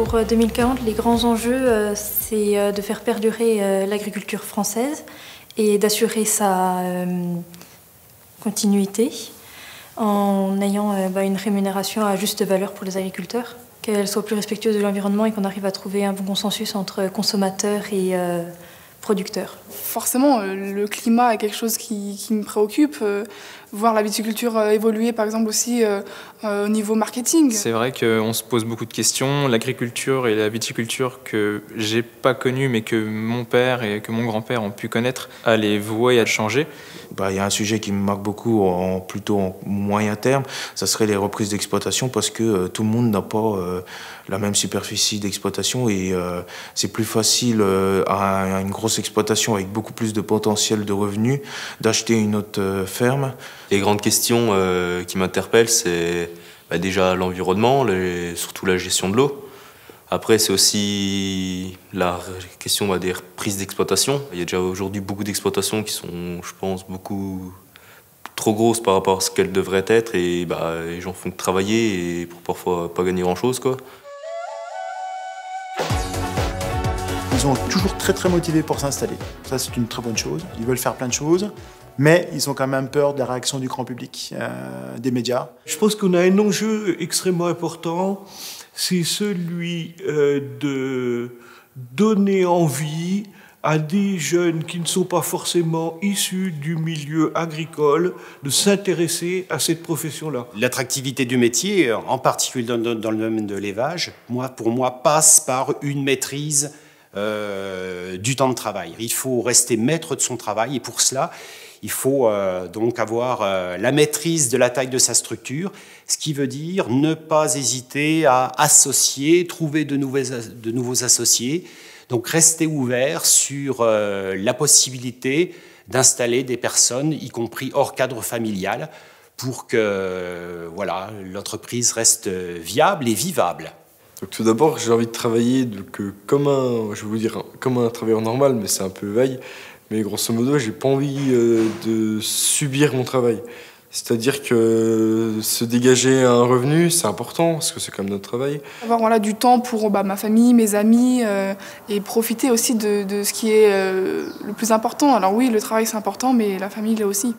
Pour 2040, les grands enjeux, c'est de faire perdurer l'agriculture française et d'assurer sa continuité en ayant une rémunération à juste valeur pour les agriculteurs, qu'elle soit plus respectueuse de l'environnement et qu'on arrive à trouver un bon consensus entre consommateurs et producteurs. Forcément, le climat est quelque chose qui me préoccupe. Voir la viticulture évoluer, par exemple, aussi au niveau marketing. C'est vrai qu'on se pose beaucoup de questions. L'agriculture et la viticulture que j'ai pas connues, mais que mon père et que mon grand-père ont pu connaître, a les vouées à changer. Il y a un sujet qui me marque beaucoup, plutôt en moyen terme, ça serait les reprises d'exploitation, parce que tout le monde n'a pas la même superficie d'exploitation et c'est plus facile à une grosse exploitation avec beaucoup plus de potentiel de revenus d'acheter une autre ferme. Les grandes questions qui m'interpellent, c'est déjà l'environnement, surtout la gestion de l'eau. Après, c'est aussi la question des reprises d'exploitation. Il y a déjà aujourd'hui beaucoup d'exploitations qui sont, je pense, beaucoup trop grosses par rapport à ce qu'elles devraient être. Et les gens font que travailler et pour parfois pas gagner grand-chose, quoi. Ils sont toujours très très motivés pour s'installer. Ça, c'est une très bonne chose. Ils veulent faire plein de choses, mais ils ont quand même peur de la réaction du grand public, des médias. Je pense qu'on a un enjeu extrêmement important, c'est celui de donner envie à des jeunes qui ne sont pas forcément issus du milieu agricole de s'intéresser à cette profession-là. L'attractivité du métier, en particulier dans le domaine de l'élevage, pour moi, passe par une maîtrise du temps de travail. Il faut rester maître de son travail et pour cela, il faut donc avoir la maîtrise de la taille de sa structure, ce qui veut dire ne pas hésiter à associer, trouver de nouveaux associés, donc rester ouvert sur la possibilité d'installer des personnes, y compris hors cadre familial, pour que l'entreprise reste viable et vivable. Donc tout d'abord, j'ai envie de travailler comme un travailleur normal, mais c'est un peu vague. Mais grosso modo, j'ai pas envie de subir mon travail. C'est-à-dire que se dégager un revenu, c'est important, parce que c'est comme notre travail. Avoir du temps pour ma famille, mes amis, et profiter aussi de ce qui est le plus important. Alors oui, le travail c'est important, mais la famille l'est aussi.